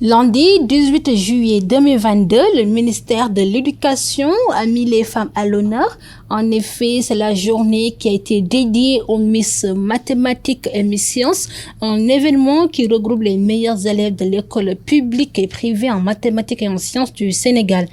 Lundi 18 juillet 2022, le ministère de l'Éducation a mis les femmes à l'honneur. En effet, c'est la journée qui a été dédiée aux Miss Mathématiques et Miss Sciences, un événement qui regroupe les meilleurs élèves de l'école publique et privée en mathématiques et en sciences du Sénégal.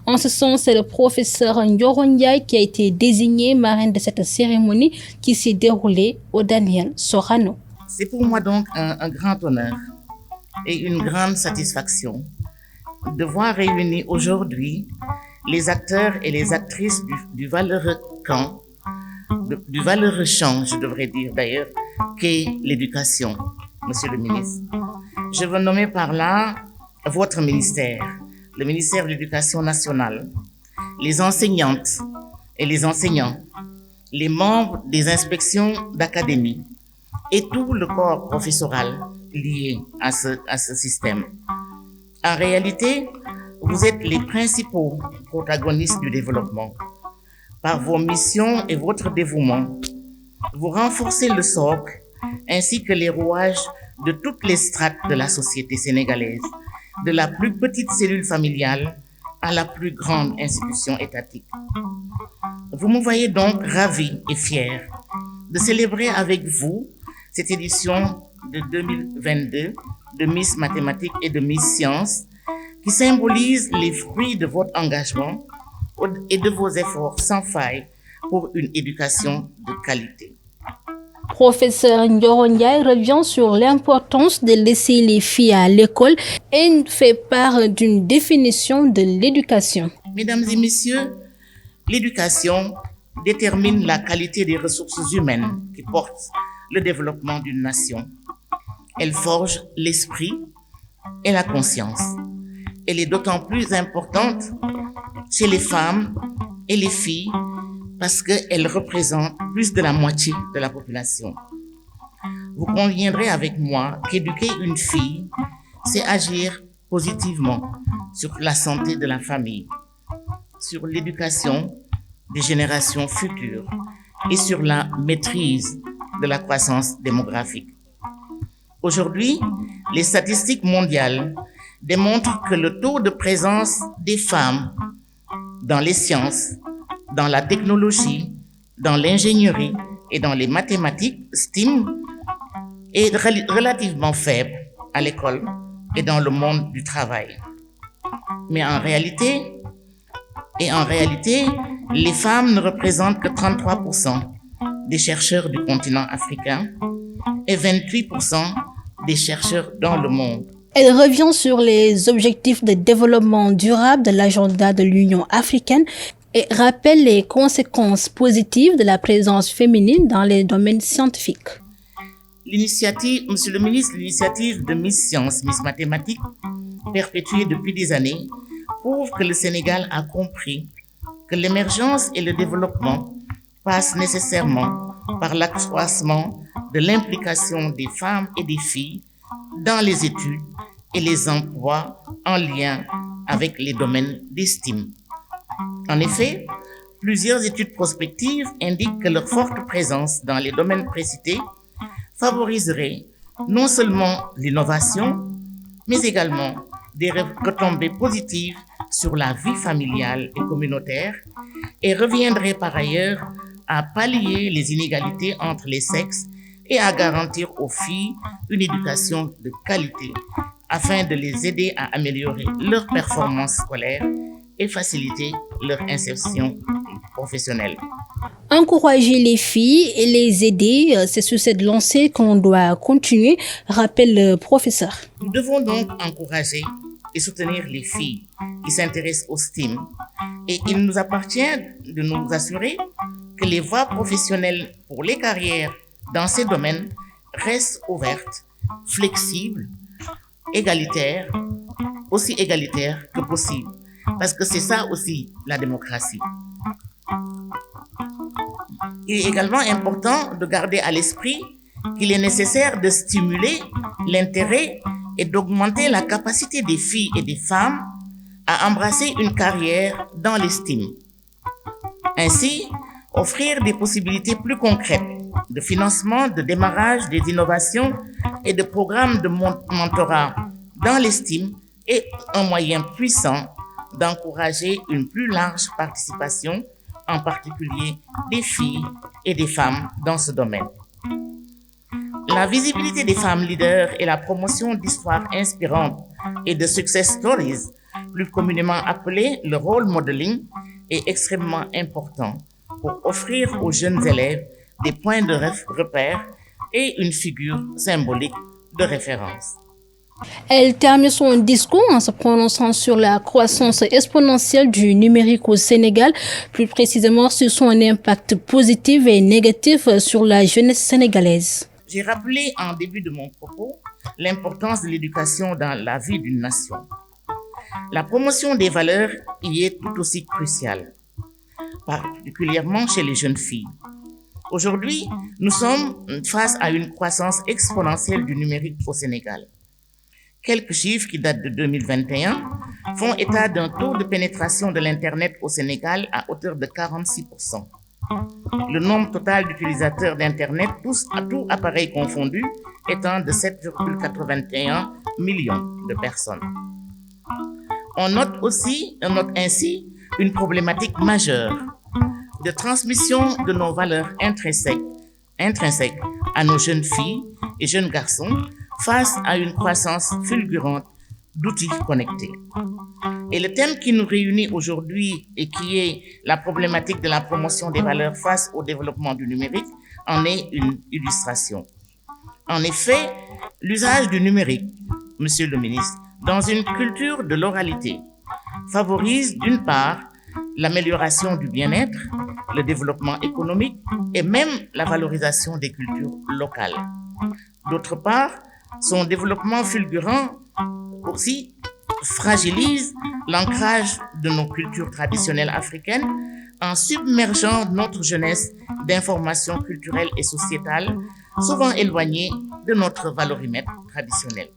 En ce sens, c'est le professeur Ndioro Ndiaye qui a été désigné marraine de cette cérémonie qui s'est déroulée au Daniel Sorano. C'est pour moi donc un grand honneur et une grande satisfaction de voir réunis aujourd'hui les acteurs et les actrices du valeureux camp, du valeureux champ, je devrais dire d'ailleurs, qu'est l'éducation, Monsieur le ministre. Je veux nommer par là votre ministère, le ministère de l'Éducation nationale, les enseignantes et les enseignants, les membres des inspections d'académie et tout le corps professoral lié à ce système. En réalité, vous êtes les principaux protagonistes du développement. Par vos missions et votre dévouement, vous renforcez le socle ainsi que les rouages de toutes les strates de la société sénégalaise, de la plus petite cellule familiale à la plus grande institution étatique. Vous me voyez donc ravi et fier de célébrer avec vous cette édition de 2022 de Miss Mathématiques et de Miss Sciences qui symbolise les fruits de votre engagement et de vos efforts sans faille pour une éducation de qualité. Professeur Ndioro Ndiaye revient sur l'importance de laisser les filles à l'école et fait part d'une définition de l'éducation. Mesdames et messieurs, l'éducation détermine la qualité des ressources humaines qui portent le développement d'une nation. Elle forge l'esprit et la conscience. Elle est d'autant plus importante chez les femmes et les filles parce qu'elles représentent plus de la moitié de la population. Vous conviendrez avec moi qu'éduquer une fille, c'est agir positivement sur la santé de la famille, sur l'éducation des générations futures et sur la maîtrise de la croissance démographique. Aujourd'hui, les statistiques mondiales démontrent que le taux de présence des femmes dans les sciences, dans la technologie, dans l'ingénierie et dans les mathématiques STEAM est relativement faible à l'école et dans le monde du travail. Mais en réalité, les femmes ne représentent que 33% des chercheurs du continent africain et 28% des chercheurs dans le monde. Elle revient sur les objectifs de développement durable de l'agenda de l'Union africaine et rappelle les conséquences positives de la présence féminine dans les domaines scientifiques. Monsieur le ministre, l'initiative de Miss Sciences, Miss Mathématiques, perpétuée depuis des années, prouve que le Sénégal a compris que l'émergence et le développement passent nécessairement par l'accroissement de l'implication des femmes et des filles dans les études et les emplois en lien avec les domaines d'estime. En effet, plusieurs études prospectives indiquent que leur forte présence dans les domaines précités favoriserait non seulement l'innovation, mais également des retombées positives sur la vie familiale et communautaire et reviendrait par ailleurs à pallier les inégalités entre les sexes et à garantir aux filles une éducation de qualité afin de les aider à améliorer leurs performances scolaires et faciliter leur insertion professionnelle. Encourager les filles et les aider, c'est sur cette lancée qu'on doit continuer, rappelle le professeur. Nous devons donc encourager et soutenir les filles qui s'intéressent au STEAM et il nous appartient de nous assurer que les voies professionnelles pour les carrières dans ces domaines restent ouvertes, flexibles, égalitaires, aussi égalitaires que possible. Parce que c'est ça aussi la démocratie. Il est également important de garder à l'esprit qu'il est nécessaire de stimuler l'intérêt et d'augmenter la capacité des filles et des femmes à embrasser une carrière dans l'estime. Ainsi, offrir des possibilités plus concrètes de financement, de démarrage des innovations et de programmes de mentorat dans l'estime et un moyen puissant d'encourager une plus large participation, en particulier des filles et des femmes dans ce domaine. La visibilité des femmes leaders et la promotion d'histoires inspirantes et de success stories, plus communément appelées le role modeling, est extrêmement important pour offrir aux jeunes élèves des points de repère et une figure symbolique de référence. Elle termine son discours en se prononçant sur la croissance exponentielle du numérique au Sénégal, plus précisément sur son impact positif et négatif sur la jeunesse sénégalaise. J'ai rappelé en début de mon propos l'importance de l'éducation dans la vie d'une nation. La promotion des valeurs y est tout aussi cruciale, particulièrement chez les jeunes filles. Aujourd'hui, nous sommes face à une croissance exponentielle du numérique au Sénégal. Quelques chiffres qui datent de 2021 font état d'un taux de pénétration de l'Internet au Sénégal à hauteur de 46%. Le nombre total d'utilisateurs d'Internet, tous appareils confondus, étant de 7,81 millions de personnes. On note ainsi une problématique majeure de transmission de nos valeurs intrinsèques à nos jeunes filles et jeunes garçons face à une croissance fulgurante d'outils connectés. Et le thème qui nous réunit aujourd'hui et qui est la problématique de la promotion des valeurs face au développement du numérique en est une illustration. En effet, l'usage du numérique, Monsieur le ministre, dans une culture de l'oralité, favorise d'une part l'amélioration du bien-être, le développement économique et même la valorisation des cultures locales. D'autre part, son développement fulgurant aussi fragilise l'ancrage de nos cultures traditionnelles africaines en submergeant notre jeunesse d'informations culturelles et sociétales souvent éloignées de notre valorimètre traditionnel.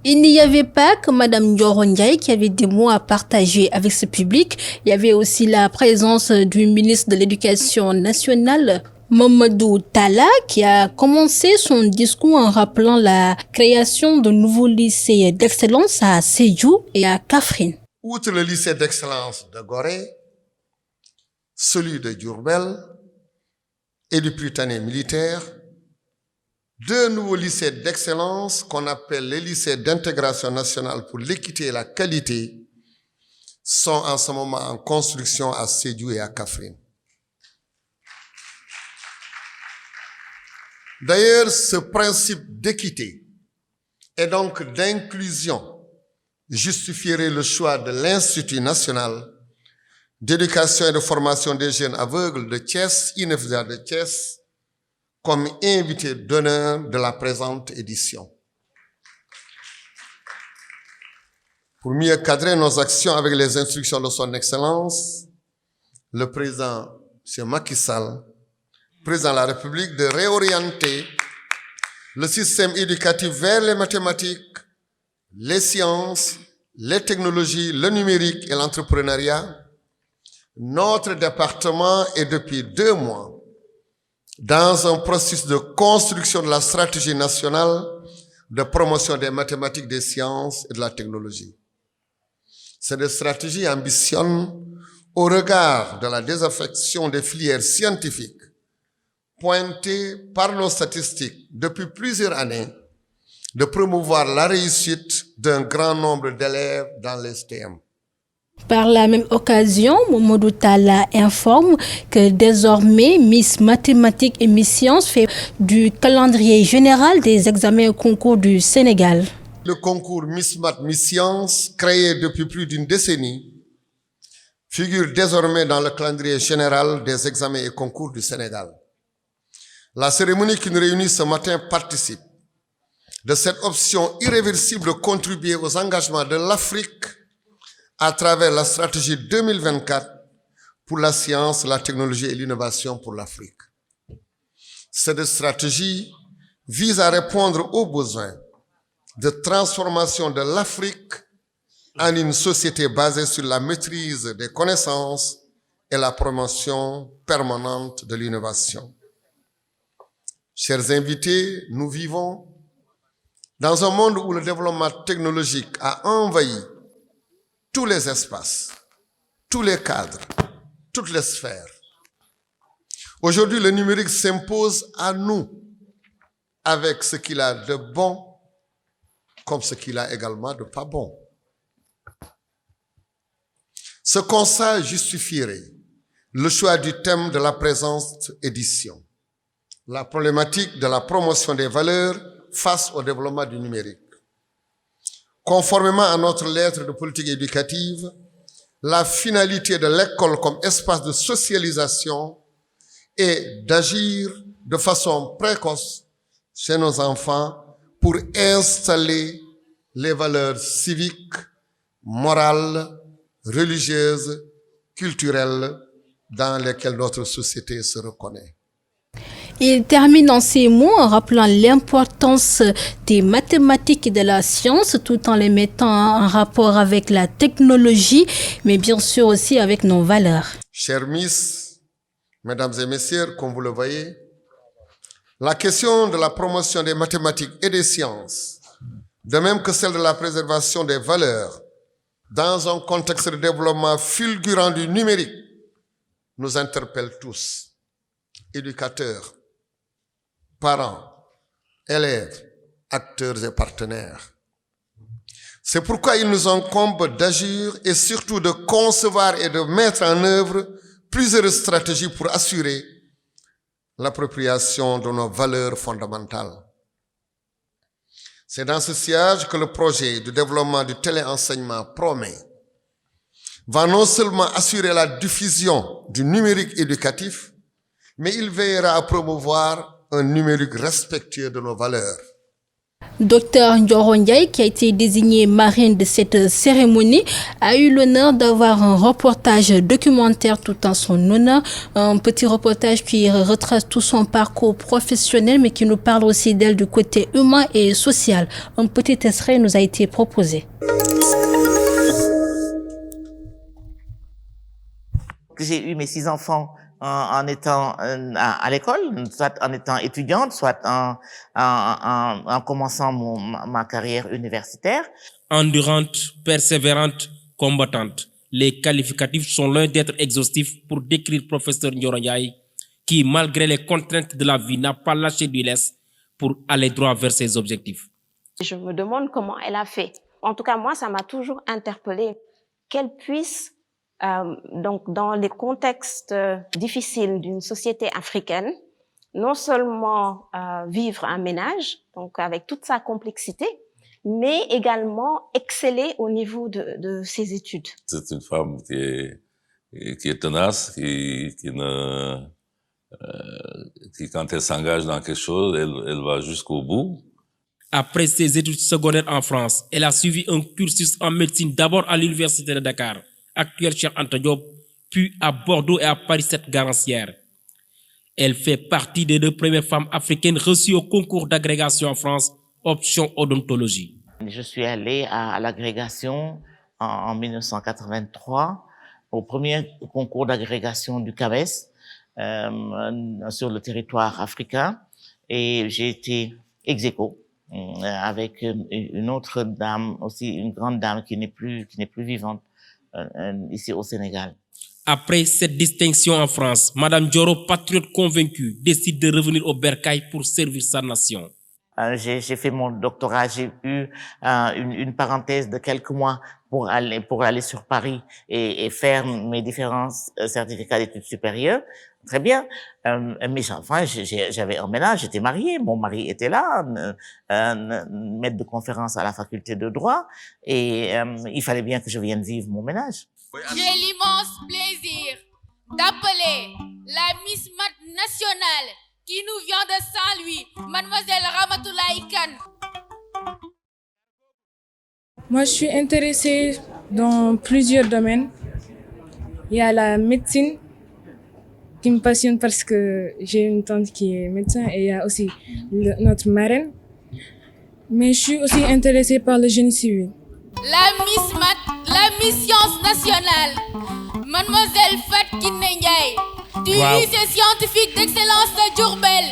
Il n'y avait pas que Madame Ndioro Ndiaye qui avait des mots à partager avec ce public. Il y avait aussi la présence du ministre de l'Éducation nationale, Mamadou Talla, qui a commencé son discours en rappelant la création de nouveaux lycées d'excellence à Sédhiou et à Kaffrine. Outre le lycée d'excellence de Gorée, celui de Diourbel et du Prytanée militaire, deux nouveaux lycées d'excellence qu'on appelle les lycées d'intégration nationale pour l'équité et la qualité sont en ce moment en construction à Sédhiou et à Kaffrine. D'ailleurs, ce principe d'équité et donc d'inclusion justifierait le choix de l'Institut national d'éducation et de formation des jeunes aveugles de Thiès, INEFJA de Thiès, comme invité d'honneur de la présente édition. Pour mieux cadrer nos actions avec les instructions de son Excellence, le président M. Macky Sall, président de la République, de réorienter le système éducatif vers les mathématiques, les sciences, les technologies, le numérique et l'entrepreneuriat. Notre département est depuis 2 mois dans un processus de construction de la stratégie nationale de promotion des mathématiques, des sciences et de la technologie. Cette stratégie ambitionne, au regard de la désaffection des filières scientifiques, pointée par nos statistiques depuis plusieurs années, de promouvoir la réussite d'un grand nombre d'élèves dans les STM. Par la même occasion, Mamadou Talla informe que désormais Miss Mathématiques et Miss Sciences fait du calendrier général des examens au concours du Sénégal. Le concours Miss Math Miss Sciences, créé depuis plus d'une décennie, figure désormais dans le calendrier général des examens et concours du Sénégal. La cérémonie qui nous réunit ce matin participe de cette option irréversible de contribuer aux engagements de l'Afrique à travers la stratégie 2024 pour la science, la technologie et l'innovation pour l'Afrique. Cette stratégie vise à répondre aux besoins de transformation de l'Afrique en une société basée sur la maîtrise des connaissances et la promotion permanente de l'innovation. Chers invités, nous vivons Dans un monde où le développement technologique a envahi tous les espaces, tous les cadres, toutes les sphères, aujourd'hui le numérique s'impose à nous avec ce qu'il a de bon comme ce qu'il a également de pas bon. Ce constat justifierait le choix du thème de la présente édition, la problématique de la promotion des valeurs face au développement du numérique. Conformément à notre lettre de politique éducative, la finalité de l'école comme espace de socialisation est d'agir de façon précoce chez nos enfants pour installer les valeurs civiques, morales, religieuses, culturelles dans lesquelles notre société se reconnaît. Il termine en ces mots en rappelant l'importance des mathématiques et de la science tout en les mettant en rapport avec la technologie, mais bien sûr aussi avec nos valeurs. Chers Miss, Mesdames et Messieurs, comme vous le voyez, la question de la promotion des mathématiques et des sciences, de même que celle de la préservation des valeurs, dans un contexte de développement fulgurant du numérique, nous interpelle tous, éducateurs, parents, élèves, acteurs et partenaires. C'est pourquoi il nous incombe d'agir et surtout de concevoir et de mettre en œuvre plusieurs stratégies pour assurer l'appropriation de nos valeurs fondamentales. C'est dans ce sillage que le projet de développement du téléenseignement promet va non seulement assurer la diffusion du numérique éducatif, mais il veillera à promouvoir un numérique respectueux de nos valeurs. Dr Ndioro Ndiaye, qui a été désigné marraine de cette cérémonie, a eu l'honneur d'avoir un reportage documentaire tout en son honneur. Un petit reportage qui retrace tout son parcours professionnel, mais qui nous parle aussi d'elle du côté humain et social. Un petit extrait nous a été proposé. J'ai eu mes 6 enfants en étant à l'école, soit en étant étudiante, soit en commençant ma carrière universitaire. Endurante, persévérante, combattante. Les qualificatifs sont loin d'être exhaustifs pour décrire professeur Ndioro Ndiaye, qui, malgré les contraintes de la vie, n'a pas lâché du lest pour aller droit vers ses objectifs. Je me demande comment elle a fait. En tout cas, moi, ça m'a toujours interpellée qu'elle puisse donc dans les contextes difficiles d'une société africaine, non seulement vivre un ménage, donc avec toute sa complexité, mais également exceller au niveau de ses études. C'est une femme qui est tenace, qui quand elle s'engage dans quelque chose, elle va jusqu'au bout. Après ses études secondaires en France, elle a suivi un cursus en médecine d'abord à l'université de Dakar, actuel Cheikh Anta Diop, puis à Bordeaux et à Paris 7 Garancière. Elle fait partie des 2 premières femmes africaines reçues au concours d'agrégation en France, option odontologie. Je suis allée à l'agrégation en 1983, au premier concours d'agrégation du CABES sur le territoire africain, et j'ai été ex aequo avec une autre dame, aussi une grande dame qui n'est plus vivante, ici au Sénégal. Après cette distinction en France, Madame Ndioro, patriote convaincue, décide de revenir au bercail pour servir sa nation. J'ai fait mon doctorat, j'ai eu une parenthèse de quelques mois pour aller sur Paris et faire mes différents certificats d'études supérieures. Très bien. Mais enfin, j'avais un ménage, j'étais mariée, mon mari était là, maître de conférence à la faculté de droit, et il fallait bien que je vienne vivre mon ménage. J'ai l'immense plaisir d'appeler la Miss Mat nationale qui nous vient de Saint-Louis, Mademoiselle Ramatoulaye Kane. Moi, je suis intéressée dans plusieurs domaines. Il y a la médecine qui me passionne parce que j'ai une tante qui est médecin, et il y a aussi notre marraine. Mais je suis aussi intéressée par le génie civil. La Miss Mat, la Miss Science nationale, Mademoiselle Fat Kiné Ndiaye, du lycée scientifique d'excellence de Diourbel.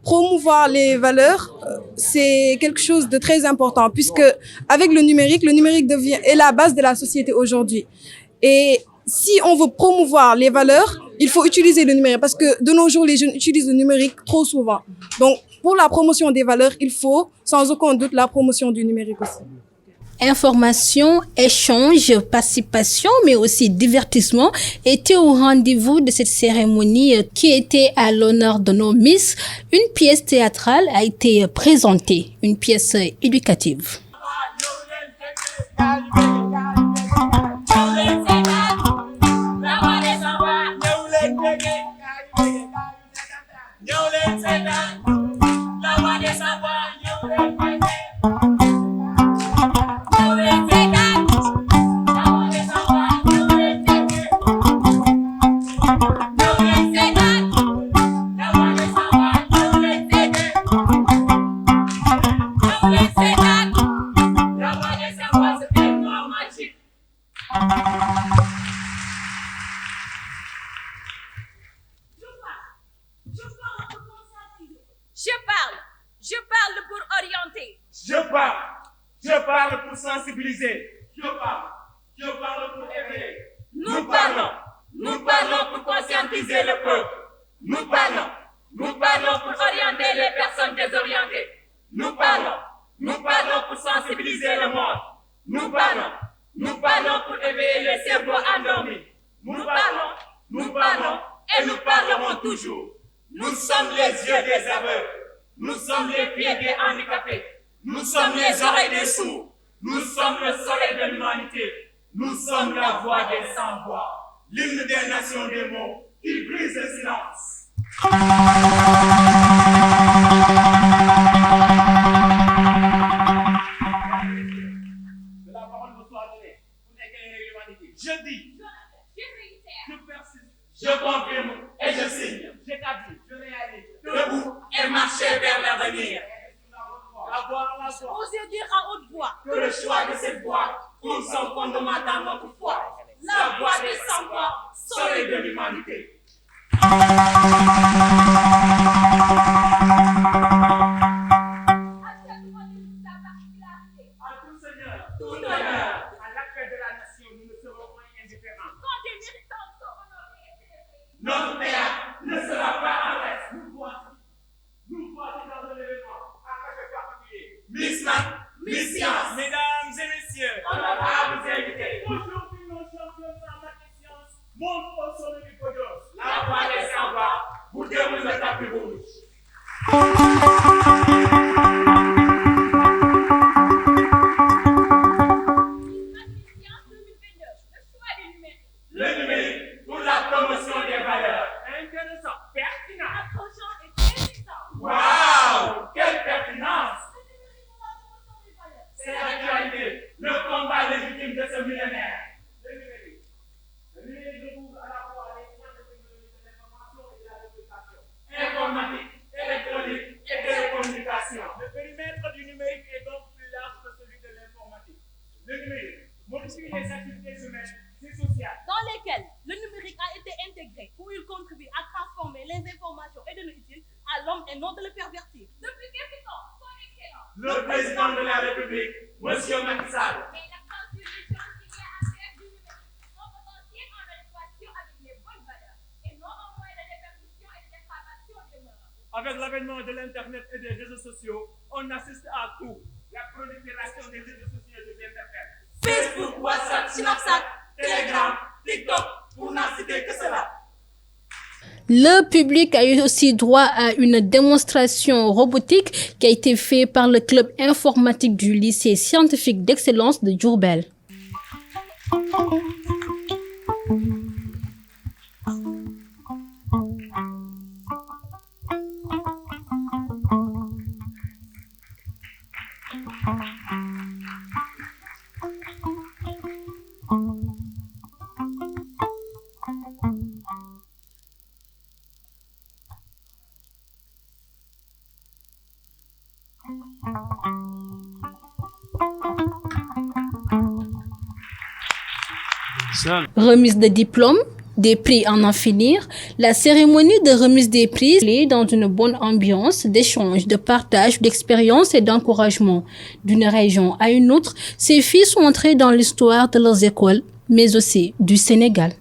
Promouvoir les valeurs, c'est quelque chose de très important puisque avec le numérique est la base de la société aujourd'hui. Et si on veut promouvoir les valeurs, il faut utiliser le numérique parce que de nos jours, les jeunes utilisent le numérique trop souvent. Donc, pour la promotion des valeurs, il faut sans aucun doute la promotion du numérique aussi. Information, échange, participation, mais aussi divertissement étaient au rendez-vous de cette cérémonie qui était à l'honneur de nos Miss. Une pièce théâtrale a été présentée, une pièce éducative. Je parle pour orienter. Je parle pour sensibiliser. Je parle pour éveiller. Nous parlons pour conscientiser le peuple. Nous parlons pour orienter les personnes désorientées. Nous parlons pour sensibiliser le monde. Nous parlons pour éveiller les cerveaux endormis. Nous parlons et nous parlerons toujours. Nous sommes les yeux des aveugles. Nous sommes les pieds des handicapés. Nous sommes les oreilles des sourds. Nous sommes le soleil de l'humanité. Nous sommes la voix des sans-voix. L'hymne des nations des mots qui brise le silence. Que la parole vous soit donnée pour éclairer l'humanité. Je dis, je persiste, je confirme et je signe. J'établis, je réalise. Debout et marcher vers l'avenir. Osez dire à haute voix que le choix de cette voie trouve son fondement dans notre foi. La voix des sans-voix, soleil de l'humanité. Tout honneur. À l'appel de la nation, nous ne serons point indifférents. Quand des méritants sont honorés et célébrés, notre théâtre ne sera pas en reste. Nous voici dans un événement à cachet particulier. Miss Math, Miss Science, mesdames et messieurs, honorables invités. Aujourd'hui, nos champions en maths et sciences montent au sommet du podium. La voix des sans-voix, vous déroule le tapis rouge. Le numérique pour la promotion des valeurs. Intéressant, pertinent. Approchant et pénétrant. Waouh, quelle pertinence! C'est l'actualité, le combat légitime de ce millénaire. Le numérique recouvre à la fois les sciences et technologies de l'information et de la communication. Informatique, électronique et télécommunication. Le périmètre du numérique est donc plus large que celui de l'informatique. Le numérique modifie les activités humaines et sociales. Dans lesquelles le numérique a été intégré où il contribue à transformer les informations et données utiles à l'homme et non de le pervertir. Depuis quelque temps, son excellence, le président de la République, M. Macky Sall, mais la contribution qui vient à faire du numérique son potentiel en adéquation avec les bonnes valeurs et non en moyen de déperdition et de dépravation des mœurs. avec l'avènement de l'Internet et des réseaux sociaux, on assiste à tout. La prolifération des réseaux sociaux devient perfecte. Facebook, WhatsApp, Snapchat, Telegram, TikTok, pour n'en citer que cela. Le public a eu aussi droit à une démonstration robotique qui a été faite par le club informatique du lycée scientifique d'excellence de Diourbel. Remise de diplôme, Des prix à en finir, la cérémonie de remise des prix est dans une bonne ambiance d'échange, de partage, d'expérience et d'encouragement. D'une région à une autre, ces filles sont entrées dans l'histoire de leurs écoles, mais aussi du Sénégal.